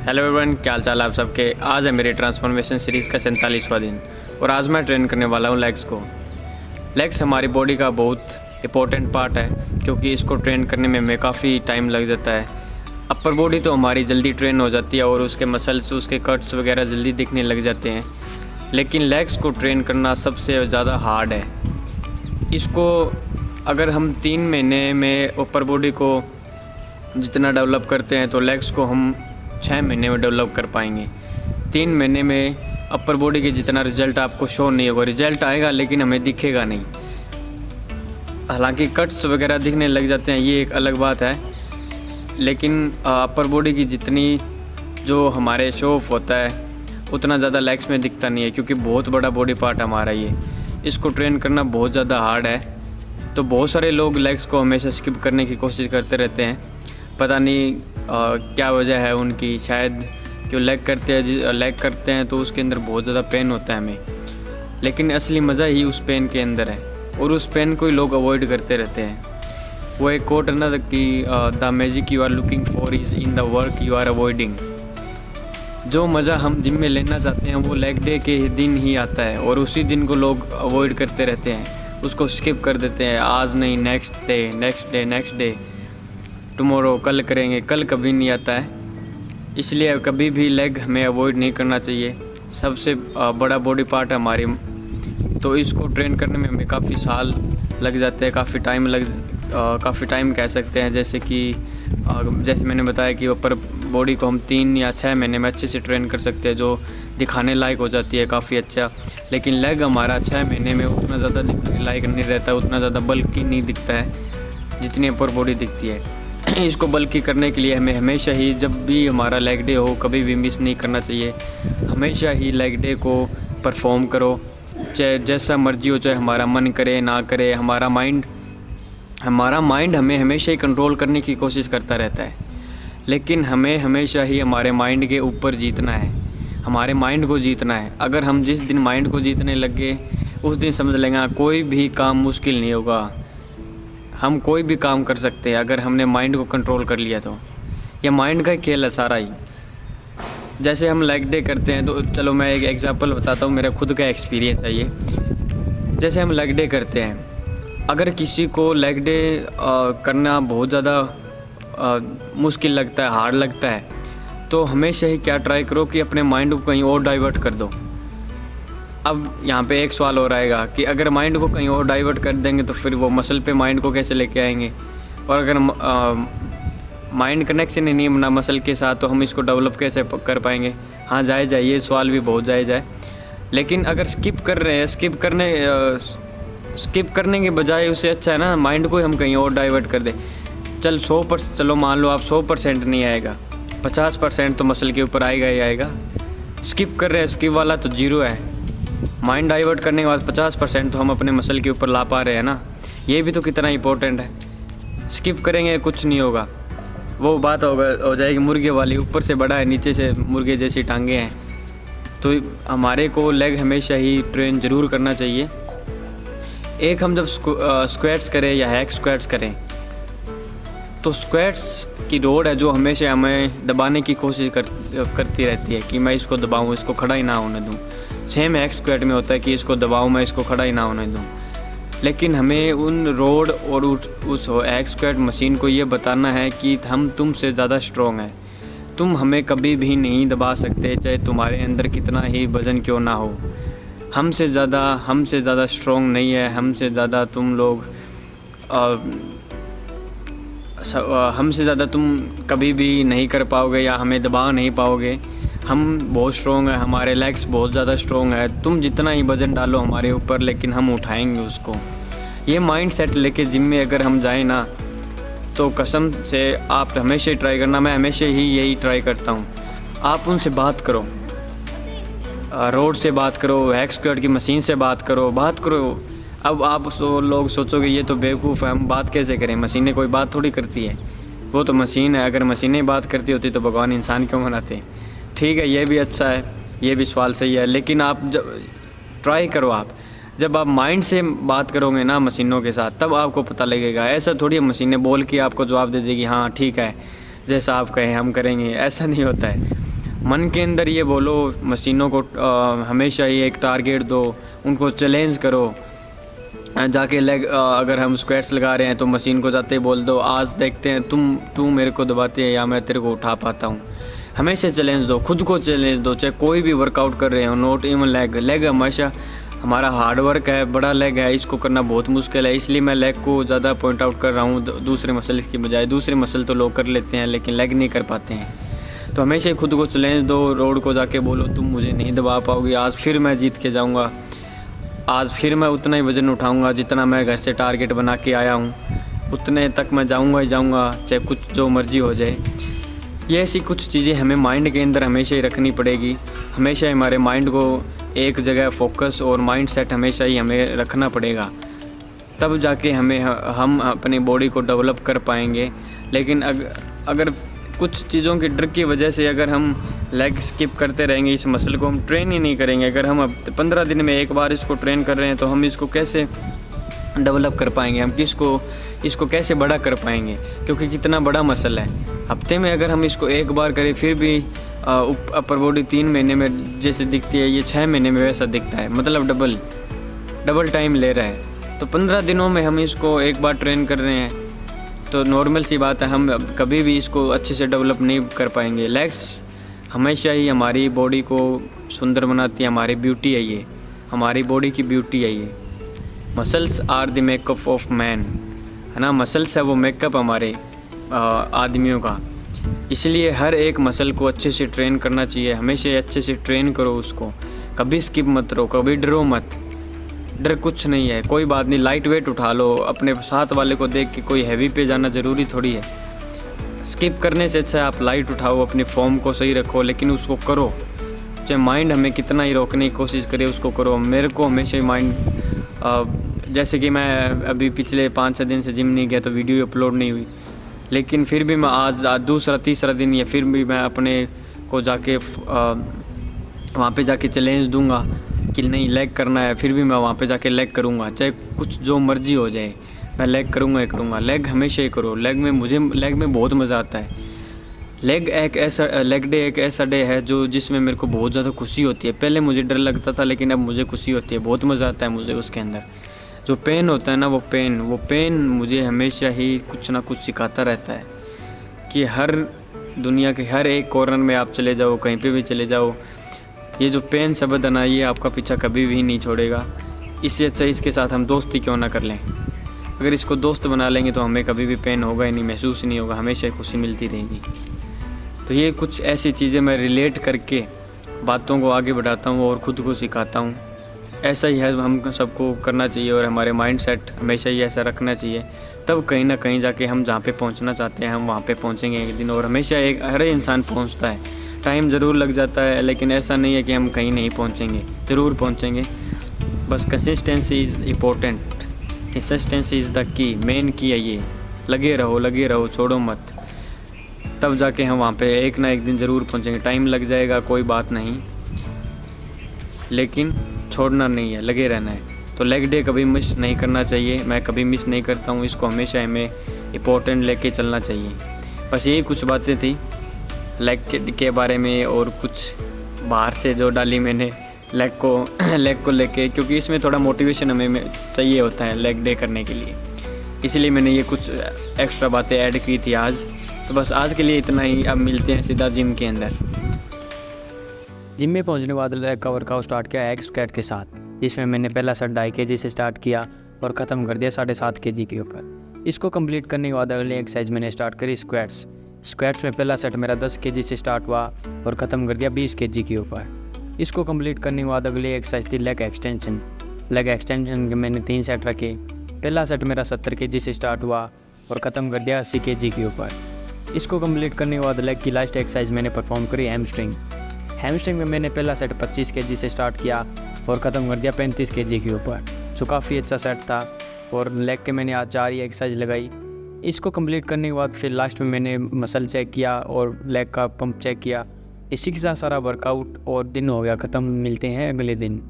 Hello everyone, क्या हाल चाल आप सबके। आज है मेरी ट्रांसफॉर्मेशन सीरीज़ का 47वां दिन और आज मैं ट्रेन करने वाला हूँ लेग्स को। लेग्स हमारी बॉडी का बहुत इंपॉर्टेंट पार्ट है क्योंकि इसको ट्रेन करने में हमें काफ़ी टाइम लग जाता है। अपर बॉडी तो हमारी जल्दी ट्रेन हो जाती है और उसके मसल्स, उसके कट्स वगैरह जल्दी दिखने लग जाते हैं, लेकिन लेग्स को ट्रेन करना सबसे ज़्यादा हार्ड है। इसको अगर हम 3 महीने में अपर बॉडी को जितना डेवलप करते हैं तो लेग्स को हम 6 महीने में डेवलप कर पाएंगे। 3 महीने में अपर बॉडी के जितना रिजल्ट आपको शो नहीं होगा, रिजल्ट आएगा लेकिन हमें दिखेगा नहीं। हालांकि कट्स वगैरह दिखने लग जाते हैं, ये एक अलग बात है, लेकिन अपर बॉडी की जितनी जो हमारे शो ऑफ होता है उतना ज़्यादा लेग्स में दिखता नहीं है क्योंकि बहुत बड़ा बॉडी पार्ट हमारा ये। इसको ट्रेन करना बहुत ज़्यादा हार्ड है, तो बहुत सारे लोग लेग्स को हमेशा स्किप करने की कोशिश करते रहते हैं। पता नहीं क्या वजह है उनकी, शायद जो लेग करते हैं तो उसके अंदर बहुत ज़्यादा पेन होता है हमें, लेकिन असली मज़ा ही उस पेन के अंदर है और उस पेन को ही लोग अवॉइड करते रहते हैं। वो एक कोट है ना कि the magic you are looking for is in the work you are avoiding. जो मज़ा हम जिम में लेना चाहते हैं वो लेग डे के दिन ही आता है और उसी दिन को लोग अवॉइड करते रहते हैं, उसको स्किप कर देते हैं। आज नहीं, नेक्स्ट डे टुमारो, कल करेंगे, कल कभी नहीं आता है। इसलिए कभी भी लेग हमें अवॉइड नहीं करना चाहिए। सबसे बड़ा बॉडी पार्ट है हमारी, तो इसको ट्रेन करने में हमें काफ़ी साल लग जाते हैं, काफ़ी टाइम कह सकते हैं। जैसे मैंने बताया कि ऊपर बॉडी को हम 3 या 6 महीने में अच्छे से ट्रेन कर सकते हैं, जो दिखाने लायक हो जाती है काफ़ी अच्छा। लेकिन लेग हमारा 6 महीने में उतना ज़्यादा दिखने लायक नहीं रहता, उतना ज़्यादा बल्कि नहीं दिखता है जितनी अपर बॉडी दिखती है। इसको बल्कि करने के लिए हमें हमेशा ही, जब भी हमारा लेग डे हो, कभी भी मिस नहीं करना चाहिए। हमेशा ही लेग डे को परफॉर्म करो, चाहे जैसा मर्जी हो, चाहे हमारा मन करे ना करे। हमारा माइंड हमें हमेशा ही कंट्रोल करने की कोशिश करता रहता है, लेकिन हमें हमेशा ही हमारे माइंड के ऊपर जीतना है, हमारे माइंड को जीतना है। अगर हम जिस दिन माइंड को जीतने लग गए उस दिन समझ लेंगे कोई भी काम मुश्किल नहीं होगा। हम कोई भी काम कर सकते हैं अगर हमने माइंड को कंट्रोल कर लिया तो। ये माइंड का खेल है सारा ही। जैसे हम लेग डे करते हैं तो चलो मैं एक एग्जांपल बताता हूँ, मेरा खुद का एक्सपीरियंस है ये। जैसे हम लेग डे करते हैं, अगर किसी को लेग डे करना बहुत ज़्यादा मुश्किल लगता है, हार्ड लगता है, तो हमेशा ही क्या ट्राई करो कि अपने माइंड को कहीं और डाइवर्ट कर दो। अब यहाँ पे एक सवाल और आएगा कि अगर माइंड को कहीं और डाइवर्ट कर देंगे तो फिर वो मसल पे माइंड को कैसे लेके आएंगे, और अगर माइंड कनेक्शन ही नहीं बना मसल के साथ तो हम इसको डेवलप कैसे कर पाएंगे। हाँ, जायज़ है, ये सवाल भी बहुत जायज़ है। लेकिन अगर स्किप कर रहे हैं, स्किप करने के बजाय उससे अच्छा है ना माइंड को हम कहीं और डाइवर्ट कर दें। चलो मान लो आप 100% नहीं आएगा, 50% तो मसल के ऊपर आएगा ही आएगा। स्किप कर रहे हैं, स्किप वाला तो 0 है। माइंड डाइवर्ट करने के बाद 50% तो हम अपने मसल के ऊपर ला पा रहे हैं ना, ये भी तो कितना इंपॉर्टेंट है। स्किप करेंगे कुछ नहीं होगा, वो बात हो जाएगी मुर्गे वाली, ऊपर से बड़ा है नीचे से मुर्गे जैसी टांगे हैं। तो हमारे को लेग हमेशा ही ट्रेन ज़रूर करना चाहिए। एक हम जब स्क्वाट्स करें या हैक स्क्वाट्स करें तो स्क्वाट्स की रोड है जो हमेशा हमें दबाने की कोशिश करती रहती है कि मैं इसको दबाऊँ, इसको खड़ा ही ना होने दूँ। सेम हैक स्क्वाट में होता है कि इसको दबाऊँ, मैं इसको खड़ा ही ना होने दूँ। लेकिन हमें उन रोड और उस हैक स्क्वाट मशीन को ये बताना है कि हम तुमसे ज़्यादा स्ट्रॉन्ग हैं, तुम हमें कभी भी नहीं दबा सकते, चाहे तुम्हारे अंदर कितना ही वज़न क्यों ना हो। हमसे ज़्यादा स्ट्रॉन्ग नहीं है, हमसे ज़्यादा तुम कभी भी नहीं कर पाओगे या हमें दबा नहीं पाओगे। हम बहुत स्ट्रॉन्ग है, हमारे लेग्स बहुत ज़्यादा स्ट्रॉन्ग है। तुम जितना ही वज़न डालो हमारे ऊपर, लेकिन हम उठाएंगे उसको। ये माइंड सेट लेके जिम में अगर हम जाएं ना तो कसम से आप हमेशा ही ट्राई करना, मैं हमेशा ही यही ट्राई करता हूँ। आप उनसे बात करो, रोड से बात करो, हैक स्क्वाट की मशीन से बात करो। अब आप लोग सोचोगे ये तो बेवकूफ़ है, हम बात कैसे करें, मशीनें कोई बात थोड़ी करती है, वो तो मशीन है। अगर मशीनें बात करती होती तो भगवान इंसान क्यों बनाते। ठीक है, ये भी अच्छा है, ये भी सवाल सही है, लेकिन आप जब ट्राई करो, जब आप माइंड से बात करोगे ना मशीनों के साथ, तब आपको पता लगेगा। ऐसा थोड़ी मशीनें बोल के आपको जवाब दे देगी हाँ ठीक है, जैसा आप कहें हम करेंगे, ऐसा नहीं होता है। मन के अंदर ये बोलो, मशीनों को हमेशा ही एक टारगेट दो, उनको चैलेंज करो। जाके लेग अगर हम स्क्वाट्स लगा रहे हैं तो मशीन को जाते ही बोल दो, आज देखते हैं तू मेरे को दबाती है या मैं तेरे को उठा पाता हूँ। हमेशा चैलेंज दो, खुद को चैलेंज दो, चाहे कोई भी वर्कआउट कर रहे हो, नॉट इवन लेग हमेशा हमारा हार्ड वर्क है, बड़ा लेग है, इसको करना बहुत मुश्किल है। इसलिए मैं लेग को ज़्यादा पॉइंट आउट कर रहा हूँ दूसरे मसल की बजाय। दूसरे मसल तो लोग कर लेते हैं लेकिन लेग नहीं कर पाते हैं। तो हमेशा खुद को चैलेंज दो, रोड को जाके बोलो तुम मुझे नहीं दबा पाओगे, आज फिर मैं जीत के जाऊँगा, आज फिर मैं उतना ही वज़न उठाऊँगा जितना मैं घर से टारगेट बना के आया हूँ, उतने तक मैं जाऊँगा ही जाऊँगा, चाहे कुछ जो मर्जी हो जाए। ये ऐसी कुछ चीज़ें हमें माइंड के अंदर हमेशा ही रखनी पड़ेगी। हमेशा हमारे माइंड को एक जगह फोकस और माइंड सेट हमेशा ही हमें रखना पड़ेगा, तब जाके हम अपनी बॉडी को डेवलप कर पाएंगे। लेकिन अगर कुछ चीज़ों की डर की वजह से अगर हम लेग स्किप करते रहेंगे, इस मसल को हम ट्रेन ही नहीं करेंगे, अगर हम अब 15 दिन में एक बार इसको ट्रेन कर रहे हैं तो हम इसको कैसे डेवलप कर पाएंगे, हम इसको कैसे बड़ा कर पाएंगे, क्योंकि कितना बड़ा मसल है। हफ्ते में अगर हम इसको एक बार करें फिर भी अपर बॉडी 3 महीने में जैसे दिखती है, ये 6 महीने में वैसा दिखता है, मतलब डबल टाइम ले रहा है। तो 15 दिनों में हम इसको एक बार ट्रेन कर रहे हैं तो नॉर्मल सी बात है, हम कभी भी इसको अच्छे से डेवलप नहीं कर पाएंगे। लेग्स हमेशा ही हमारी बॉडी को सुंदर बनाती है, हमारी ब्यूटी है ये, हमारी बॉडी की ब्यूटी है ये। Muscles are the makeup of man, है ना, मसल्स है वो मेकअप हमारे आदमियों का। इसलिए हर एक मसल को अच्छे से ट्रेन करना चाहिए, हमेशा अच्छे से ट्रेन करो उसको, कभी स्किप मत करो, कभी डरो मत। डर कुछ नहीं है, कोई बात नहीं, लाइट वेट उठा लो, अपने साथ वाले को देख के कोई हैवी पे जाना ज़रूरी थोड़ी है। स्किप करने से अच्छा आप लाइट उठाओ, अपनी फॉर्म को सही रखो, लेकिन उसको करो, चाहे माइंड हमें कितना ही रोकने की कोशिश करे उसको करो। मेरे को हमेशा ही माइंड जैसे कि मैं अभी पिछले 5-6 दिन से जिम नहीं गया तो वीडियो अपलोड नहीं हुई, लेकिन फिर भी मैं आज दूसरा तीसरा दिन या फिर भी मैं अपने को जाके वहाँ पे जाके चैलेंज दूंगा कि नहीं लेग करना है, फिर भी मैं वहाँ पे जाके लेग करूँगा, चाहे कुछ जो मर्जी हो जाए, मैं लेग करूँगा ही करूँगा। लेग हमेशा ही करो, लेग में बहुत मज़ा आता है। लेग डे एक ऐसा डे है जिसमें मेरे को बहुत ज़्यादा खुशी होती है। पहले मुझे डर लगता था लेकिन अब मुझे खुशी होती है, बहुत मज़ा आता है मुझे उसके अंदर। जो पेन होता है ना, वो पेन मुझे हमेशा ही कुछ ना कुछ सिखाता रहता है कि हर दुनिया के हर एक कॉर्नर में आप चले जाओ, कहीं पे भी चले जाओ, ये जो पेन शब्द है ना, ये आपका पीछा कभी भी नहीं छोड़ेगा। इससे अच्छा इसके साथ हम दोस्ती क्यों ना कर लें। अगर इसको दोस्त बना लेंगे तो हमें कभी भी पेन होगा ही नहीं, महसूस नहीं होगा, हमेशा खुशी मिलती रहेगी। तो ये कुछ ऐसी चीज़ें मैं रिलेट करके बातों को आगे बढ़ाता हूँ और ख़ुद को सिखाता हूँ। ऐसा ही है, हम सबको करना चाहिए और हमारे माइंड सेट हमेशा ही ऐसा रखना चाहिए, तब कहीं ना कहीं जाके हम जहाँ पे पहुँचना चाहते हैं हम वहाँ पे पहुँचेंगे एक दिन। और हमेशा हर इंसान पहुँचता है, टाइम ज़रूर लग जाता है, लेकिन ऐसा नहीं है कि हम कहीं नहीं पहुँचेंगे, ज़रूर पहुँचेंगे। बस consistency is important, consistency is the key, main की है ये। लगे रहो, छोड़ो मत, तब जाके हम वहाँ पे एक ना एक दिन ज़रूर पहुँचेंगे। टाइम लग जाएगा, कोई बात नहीं, लेकिन छोड़ना नहीं है, लगे रहना है। तो लेग डे कभी मिस नहीं करना चाहिए, मैं कभी मिस नहीं करता हूँ, इसको हमेशा हमें इम्पोर्टेंट लेके चलना चाहिए। बस यही कुछ बातें थी लेग के बारे में, और कुछ बाहर से जो डाली मैंने लेग को लेके, क्योंकि इसमें थोड़ा मोटिवेशन हमें चाहिए होता है लेग डे करने के लिए, इसलिए मैंने ये कुछ एक्स्ट्रा बातें ऐड की थी आज। तो बस आज के लिए इतना ही, अब मिलते हैं सीधा जिम के अंदर। जिम में पहुंचने के बाद लेग का वर्कआउट स्टार्ट किया एग स्क्वाट के साथ, जिसमें मैंने पहला सेट 2.5 kg से स्टार्ट किया और ख़त्म कर दिया 7.5 kg के ऊपर। इसको कंप्लीट करने के बाद अगली एक्सरसाइज मैंने स्टार्ट करी स्क्वाट्स में पहला सेट मेरा 10 kg से स्टार्ट हुआ और ख़त्म कर दिया 20 kg के ऊपर। इसको कंप्लीट करने के बाद अगली एक्सरसाइज थी लेग एक्सटेंशन के मैंने 3 सेट रखे। पहला सेट मेरा 70 kg से स्टार्ट हुआ और ख़त्म कर दिया 80 kg के ऊपर। इसको कंप्लीट करने के बाद लेग की लास्ट एक्सरसाइज मैंने परफॉर्म करी हैमस्ट्रिंग में मैंने पहला सेट 25 kg से स्टार्ट किया और ख़त्म कर दिया 35 kg के ऊपर, जो काफ़ी अच्छा सेट था। और लेग के मैंने आज 4 ही एक्सरसाइज लगाई। इसको कंप्लीट करने के बाद फिर लास्ट में मैंने मसल चेक किया और लेग का पंप चेक किया। इसी के साथ सारा वर्कआउट और दिन हो गया ख़त्म। मिलते हैं अगले दिन।